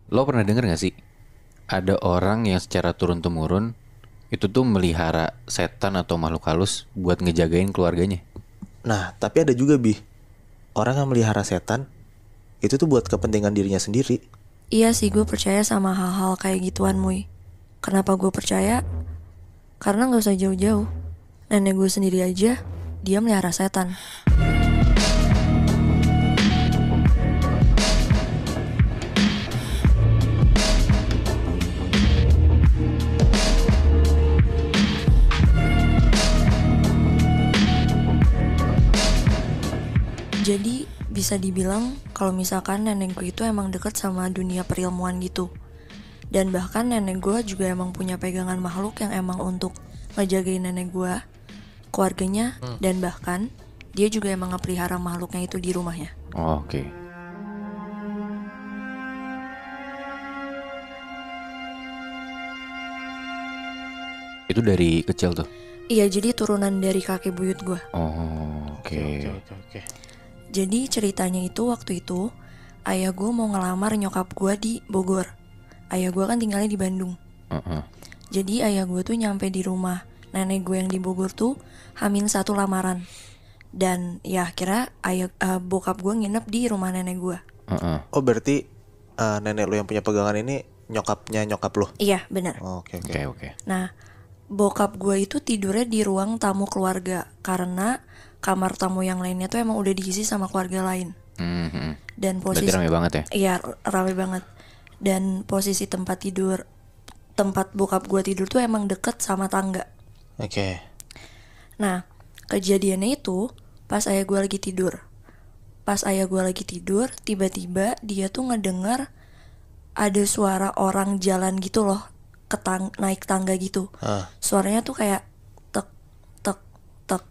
Lo pernah denger gak sih? Ada orang yang secara turun-temurun itu tuh melihara setan atau makhluk halus buat ngejagain keluarganya. Nah, tapi ada juga orang yang melihara setan itu tuh buat kepentingan dirinya sendiri. Iya sih, gue percaya sama hal-hal kayak gituan, Muy. Kenapa gue percaya? Karena gak usah jauh-jauh. Nenek gue sendiri aja, dia melihara setan. Jadi bisa dibilang kalau misalkan nenek gue itu emang deket sama dunia perilmuan gitu. Dan bahkan nenek gue juga emang punya pegangan makhluk yang emang untuk ngejagain nenek gue, keluarganya, dan bahkan dia juga emang ngepelihara makhluknya itu di rumahnya. Oh, oke. Itu dari kecil tuh. Iya, jadi turunan dari kakek buyut gue. Oh, oke. Oke. Jadi ceritanya itu waktu itu ayah gue mau ngelamar nyokap gue di Bogor. Ayah gue kan tinggalnya di Bandung. Jadi ayah gue tuh nyampe di rumah nenek gue yang di Bogor tuh H-1 lamaran. Dan ya akhirnya bokap gue nginep di rumah nenek gue. Oh, berarti nenek lu yang punya pegangan ini nyokapnya nyokap lu. Iya benar. Oh, oke. Oke. Nah bokap gue itu tidurnya di ruang tamu keluarga karena kamar tamu yang lainnya tuh emang udah diisi sama keluarga lain. Dan posisi Berarti rame banget ya? Iya rame banget. Dan posisi tempat bokap gue tidur tuh emang deket sama tangga. Oke. Nah kejadiannya itu pas ayah gue lagi tidur. Pas ayah gue lagi tidur, tiba-tiba dia tuh ngedengar ada suara orang jalan gitu loh, naik tangga gitu. Suaranya tuh kayak tek tek tek.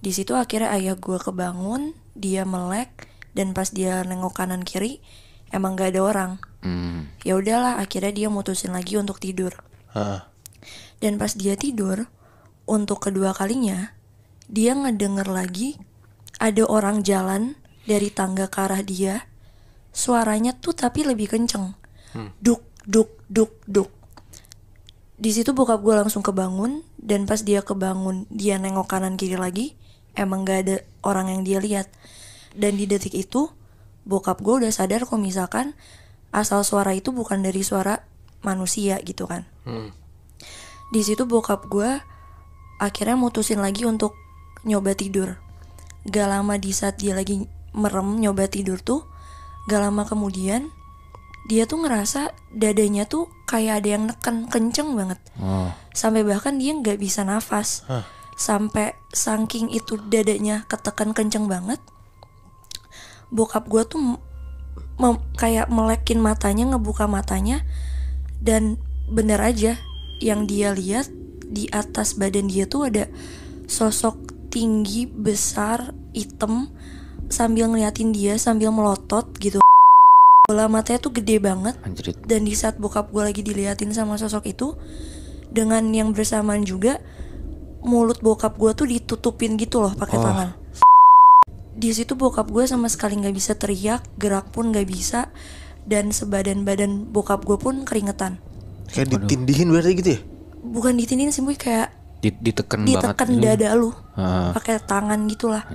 Di situ akhirnya ayah gue kebangun, dia melek, dan pas dia nengok kanan kiri emang gak ada orang. Ya udahlah, akhirnya dia mutusin lagi untuk tidur. Dan pas dia tidur, untuk kedua kalinya dia ngedenger lagi ada orang jalan dari tangga ke arah dia. Suaranya tuh tapi lebih kenceng. Duk duk duk duk. Di situ bokap gue langsung kebangun, dan pas dia kebangun dia nengok kanan kiri lagi, emang gak ada orang yang dia lihat. Dan di detik itu bokap gue udah sadar kalau misalkan asal suara itu bukan dari suara manusia gitu kan. Di situ bokap gue akhirnya mutusin lagi untuk nyoba tidur. Gak lama di saat dia lagi merem nyoba tidur tuh, gak lama kemudian dia tuh ngerasa dadanya tuh kayak ada yang neken kenceng banget. Sampai bahkan dia gak bisa nafas. Sampai saking itu dadanya ketekan kenceng banget, bokap gue tuh kayak melekin matanya, ngebuka matanya, dan bener aja yang dia lihat di atas badan dia tuh ada sosok tinggi, besar, hitam, sambil ngeliatin dia sambil melotot gitu. Bola matanya tuh gede banget. Anjrit. Dan di saat bokap gue lagi diliatin sama sosok itu, dengan yang bersamaan juga mulut bokap gue tuh ditutupin gitu loh pakai tangan. Di situ bokap gue sama sekali nggak bisa teriak, gerak pun nggak bisa, dan sebadan-badan bokap gue pun keringetan. Kayak ditindihin berarti gitu ya? Bukan ditindihin sih, Boy, kayak Ditekan banget. ditekan dada lu pakai tangan gitulah.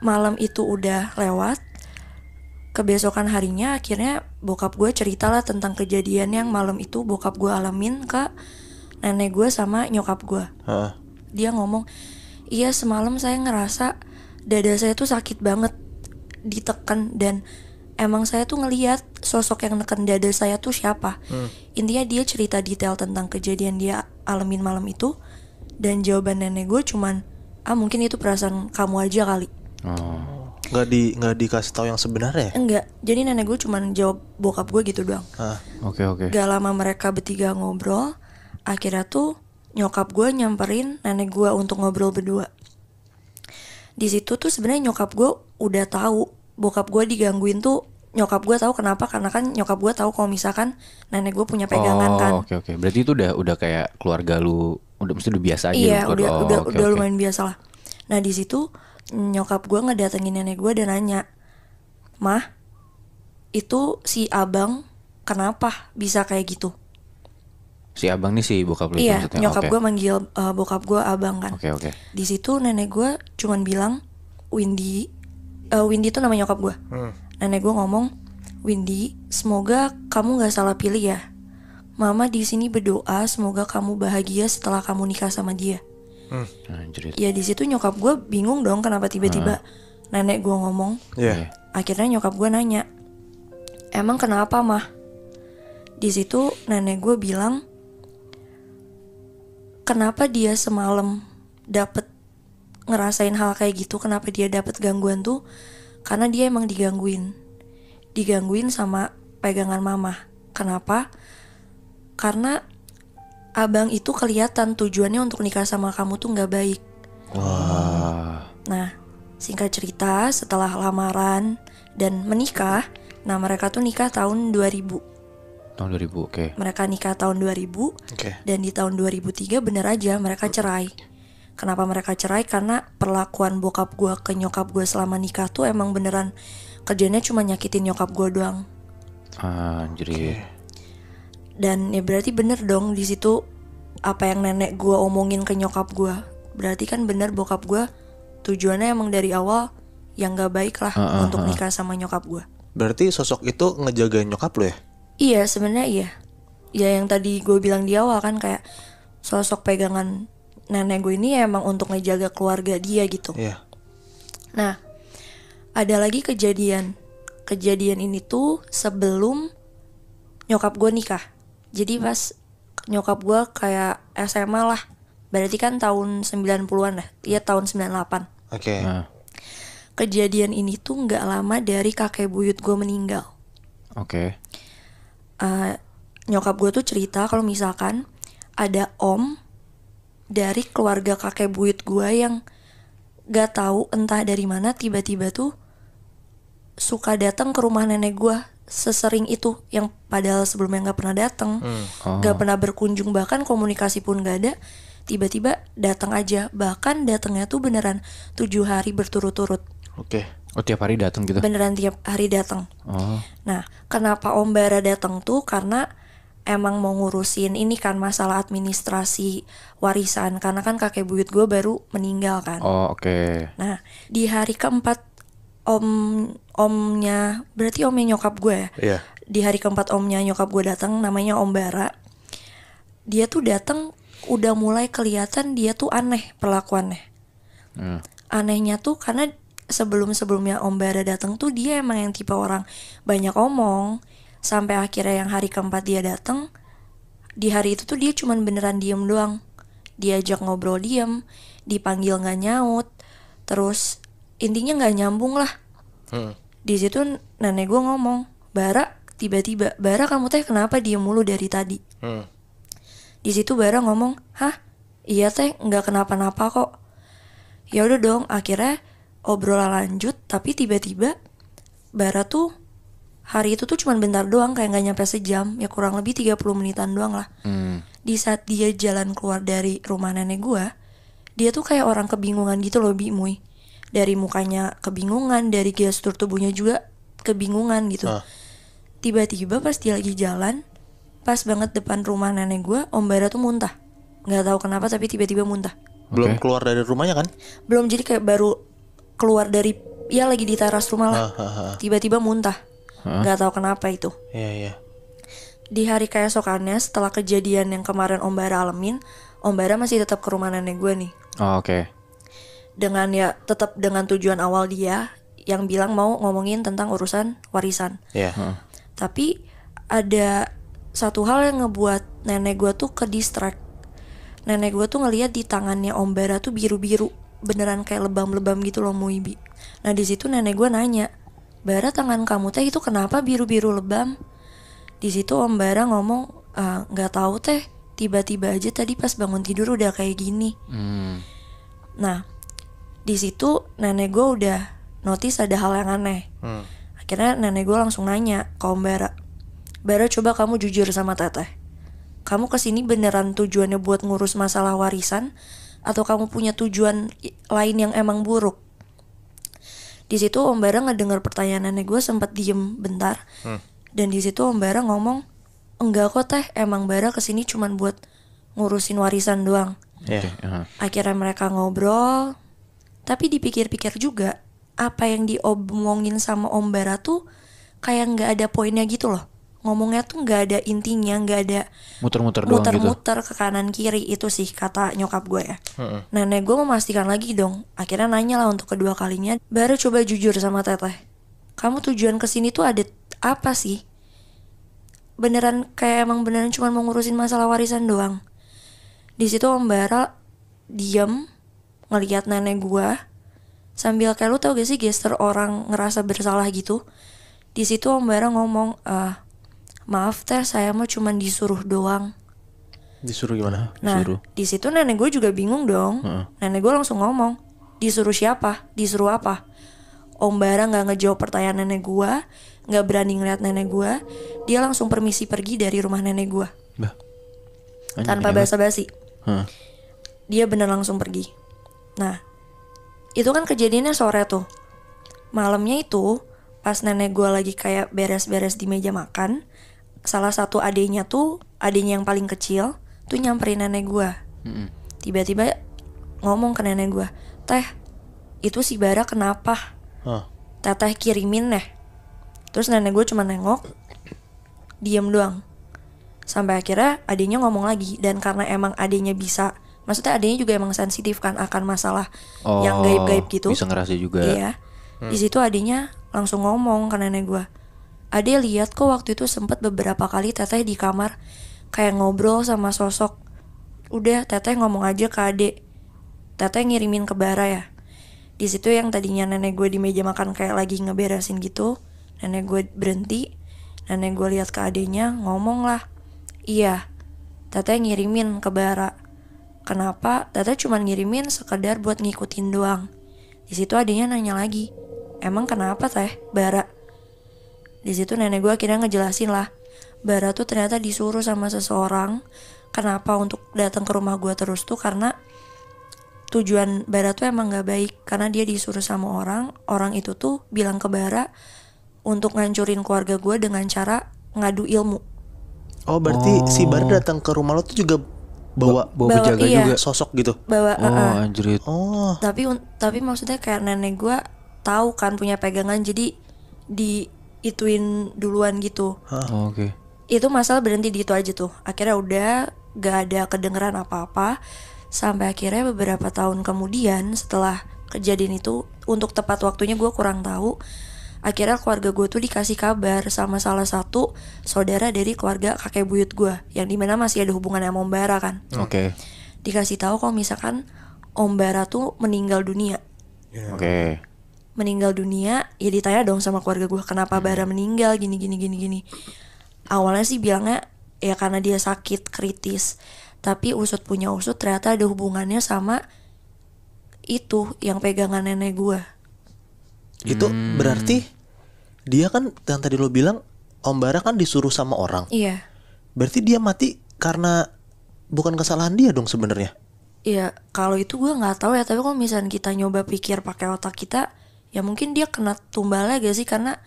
Malam itu udah lewat. Kebesokan harinya akhirnya bokap gue ceritalah tentang kejadian yang malam itu bokap gue alamin ke nenek gue sama nyokap gue. Dia ngomong, iya semalam saya ngerasa dada saya tuh sakit banget, ditekan, dan emang saya tuh ngeliat sosok yang neken dada saya tuh siapa. Intinya dia cerita detail tentang kejadian dia alamin malam itu. Dan jawaban nenek gue cuman, mungkin itu perasaan kamu aja kali. Nggak dikasih tahu yang sebenarnya. Enggak, jadi nenek gue cuman jawab bokap gue gitu doang. Oke. Gak lama mereka bertiga ngobrol. Akhirnya tuh nyokap gue nyamperin nenek gue untuk ngobrol berdua. Di situ tuh sebenarnya nyokap gue udah tahu bokap gue digangguin tuh. Nyokap gue tahu kenapa, karena kan nyokap gue tahu kalau misalkan nenek gue punya pegangan kan. Oke. Berarti itu udah kayak keluarga lu, mesti udah biasa aja. Iya, udah lumayan biasa lah. Nah di situ nyokap gue ngedatengin nenek gue dan nanya, Mah, itu si abang kenapa bisa kayak gitu. Si abang nih si bokap lu itu Iya, maksudnya. nyokap Oke. gue manggil bokap gue abang kan. Oke. Di situ nenek gue cuman bilang, Windy, Windy itu nama nyokap gue. Nenek gue ngomong, Windy, semoga kamu nggak salah pilih ya. Mama di sini berdoa semoga kamu bahagia setelah kamu nikah sama dia. Anjir. Ya di situ nyokap gue bingung dong kenapa tiba-tiba nenek gue ngomong. Iya. Akhirnya nyokap gue nanya, emang kenapa mah? Di situ nenek gue bilang, kenapa dia semalam dapet ngerasain hal kayak gitu, kenapa dia dapet gangguan tuh? Karena dia emang digangguin sama pegangan mama. Kenapa? Karena abang itu kelihatan tujuannya untuk nikah sama kamu tuh nggak baik. Nah, singkat cerita setelah lamaran dan menikah, nah mereka tuh nikah tahun 2000. Tahun 2000, oke. Mereka nikah tahun 2000. Oke. Dan di tahun 2003 bener aja mereka cerai. Kenapa mereka cerai? Karena perlakuan bokap gue ke nyokap gue selama nikah tuh emang beneran kerjanya cuma nyakitin nyokap gue doang. Anjir. Dan ya berarti bener dong di situ apa yang nenek gue omongin ke nyokap gue. Berarti kan bener bokap gue tujuannya emang dari awal yang gak baik lah untuk nikah sama nyokap gue. Berarti sosok itu ngejagain nyokap lo ya? Iya sebenarnya iya. Ya yang tadi gue bilang di awal kan kayak sosok pegangan nenek gue ini emang untuk ngejaga keluarga dia gitu. Iya. Nah, ada lagi kejadian. Kejadian ini tuh sebelum nyokap gue nikah. Jadi pas nyokap gue kayak SMA lah. Berarti kan tahun 90-an lah. Iya tahun 98. Oke. Kejadian ini tuh gak lama dari kakek buyut gue meninggal. Oke. Nyokap gue tuh cerita kalau misalkan ada om dari keluarga kakek buyut gue yang gak tahu entah dari mana tiba-tiba tuh suka datang ke rumah nenek gue sesering itu, yang padahal sebelumnya gak pernah datang, gak pernah berkunjung, bahkan komunikasi pun gak ada. Tiba-tiba datang aja, bahkan datangnya tuh beneran 7 hari berturut-turut. Oke. Oh, tiap hari datang gitu. Beneran tiap hari datang. Oh. Nah, kenapa Om Bara datang tuh karena emang mau ngurusin ini kan masalah administrasi warisan, karena kan kakek buyut gue baru meninggal kan. Oh, oke. Nah, di hari keempat omnya, berarti omnya nyokap gue ya. Iya. Di hari keempat omnya nyokap gue datang, namanya Om Bara. Dia tuh datang udah mulai kelihatan dia tuh aneh perlakuannya. Anehnya tuh karena sebelum-sebelumnya Om Bara datang tuh dia emang yang tipe orang banyak omong. Sampai akhirnya yang hari keempat dia datang, di hari itu tuh dia cuman beneran diem doang. Diajak ngobrol diem, dipanggil nggak nyaut, terus intinya nggak nyambung lah. Di situ nenek gue ngomong, Bara, tiba-tiba, Bara kamu teh kenapa diem mulu dari tadi? Di situ Bara ngomong, hah, iya teh nggak kenapa-napa kok. Ya udah dong, akhirnya obrolan lanjut, tapi tiba-tiba Bara tuh hari itu tuh cuman bentar doang, kayak gak nyampe sejam, ya kurang lebih 30 menitan doang lah. Di saat dia jalan keluar dari rumah nenek gua, dia tuh kayak orang kebingungan gitu loh, Muy. Dari mukanya kebingungan, dari gestur tubuhnya juga kebingungan gitu. Tiba-tiba pas dia lagi jalan, pas banget depan rumah nenek gua, Om Bara tuh muntah. Gak tahu kenapa tapi tiba-tiba muntah. Belum keluar dari rumahnya kan? Belum, jadi kayak baru keluar dari, ya lagi di teras rumah lah. Tiba-tiba muntah. Gak tahu kenapa itu. Iya. Di hari keesokannya setelah kejadian yang kemarin Om Bara alamin, Om Bara masih tetap ke rumah nenek gue nih. Oh, oke. Dengan ya tetap dengan tujuan awal dia yang bilang mau ngomongin tentang urusan warisan. Iya. Tapi ada satu hal yang ngebuat nenek gue tuh ke distract. Nenek gue tuh ngelihat di tangannya Om Bara tuh biru-biru, beneran kayak lebam-lebam gitu loh, Muibi. Nah di situ nenek gue nanya, Bara, tangan kamu teh itu kenapa biru-biru lebam? Di situ Om Bara ngomong, nggak tahu teh, tiba-tiba aja tadi pas bangun tidur udah kayak gini. Nah di situ nenek gue udah notice ada hal yang aneh. Akhirnya nenek gue langsung nanya ke Om Bara, Bara, coba kamu jujur sama teteh, kamu kesini beneran tujuannya buat ngurus masalah warisan atau kamu punya tujuan lain yang emang buruk? Di situ Om Bara ngedengar pertanyaan nenek gue, sempat diem bentar. Dan di situ Om Bara ngomong, enggak kok teh, emang Bara kesini cuman buat ngurusin warisan doang. Ya. Akhirnya mereka ngobrol, tapi dipikir-pikir juga, apa yang diomongin sama Om Bara tuh kayak nggak ada poinnya gitu loh. Ngomongnya tuh nggak ada intinya, nggak ada Muter-muter doang gitu. muter-muter ke kanan kiri. Itu sih kata nyokap gue ya. Nenek gue memastikan lagi dong. Akhirnya nanya lah untuk kedua kalinya, baru coba jujur sama teteh, kamu tujuan kesini tuh ada apa sih? Beneran kayak emang beneran cuma mau ngurusin masalah warisan doang? Di situ Om Bara diem ngeliat nenek gue sambil kayak, lu tau gak sih gestur orang ngerasa bersalah gitu. Di situ Om Bara ngomong, maaf teh, saya mah cuma disuruh doang. Disuruh gimana? Nah, di situ nenek gue juga bingung dong. Nenek gue langsung ngomong, disuruh siapa? Disuruh apa? Om Bara nggak ngejawab pertanyaan nenek gue, nggak berani ngeliat nenek gue. Dia langsung permisi pergi dari rumah nenek gue tanpa basa-basi. Dia bener langsung pergi. Nah, itu kan kejadiannya sore tuh. Malamnya itu, pas nenek gue lagi kayak beres-beres di meja makan, salah satu adenya yang paling kecil tuh nyamperin nenek gue. Tiba-tiba ngomong ke nenek gue, teh, itu si Bara kenapa? Teteh kirimin deh. Terus nenek gue cuma nengok, diem doang. Sampai akhirnya adenya ngomong lagi. Dan karena emang adenya bisa, maksudnya adenya juga emang sensitif kan akan masalah yang gaib-gaib gitu. Bisa ngerasa juga. Iya. Di situ adenya langsung ngomong ke nenek gue, Ade lihat kok waktu itu sempet beberapa kali teteh di kamar kayak ngobrol sama sosok. Udah, teteh ngomong aja ke Ade, teteh ngirimin ke Bara ya. Di situ yang tadinya nenek gue di meja makan kayak lagi ngeberesin gitu, nenek gue berhenti. Nenek gue lihat ke adenya, ngomong lah, iya, teteh ngirimin ke Bara. Kenapa? Teteh cuma ngirimin sekedar buat ngikutin doang. Di situ adenya nanya lagi, emang kenapa teh, Bara? Di situ nenek gue akhirnya ngejelasin lah, Bara tuh ternyata disuruh sama seseorang. Kenapa untuk datang ke rumah gue terus tuh karena tujuan Bara tuh emang gak baik. Karena dia disuruh sama orang itu tuh bilang ke Bara untuk ngancurin keluarga gue dengan cara ngadu ilmu. Oh, berarti si Bara datang ke rumah lo tuh juga bawa penjaga iya, juga. sosok gitu. Bawa Anjrit. Tapi maksudnya kayak nenek gue tahu kan punya pegangan, jadi diituin duluan gitu. Oke. Itu masalah berhenti di itu aja tuh. Akhirnya udah gak ada kedengeran apa-apa. Sampai akhirnya beberapa tahun kemudian setelah kejadian itu, untuk tepat waktunya gue kurang tahu, akhirnya keluarga gue tuh dikasih kabar sama salah satu saudara dari keluarga kakek buyut gue, yang dimana masih ada hubungan sama Om Bara kan. Oke. Dikasih tahu kalau misalkan Om Bara tuh meninggal dunia. Oke. Meninggal dunia, ya ditanya dong sama keluarga gue, kenapa Bara meninggal gini. Awalnya sih bilangnya ya karena dia sakit kritis. Tapi usut punya usut ternyata ada hubungannya sama itu yang pegangan nenek gue. Itu berarti dia kan yang tadi lo bilang Om Bara kan disuruh sama orang. Iya. Berarti dia mati karena bukan kesalahan dia dong sebenarnya. Iya, kalau itu gue nggak tahu ya. Tapi kalau misalnya kita nyoba pikir pakai otak kita, ya mungkin dia kena tumbalnya gak sih, karena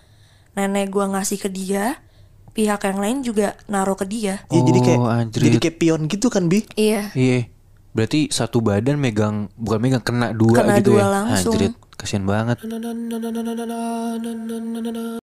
nenek gue ngasih ke dia, pihak yang lain juga naruh ke dia. Iya, Anjrit. jadi kayak pion gitu kan, Bi? Iya. Iya. Berarti satu badan bukan megang, kena dua Kena gitu dua ya. langsung. Anjrit, kasian banget.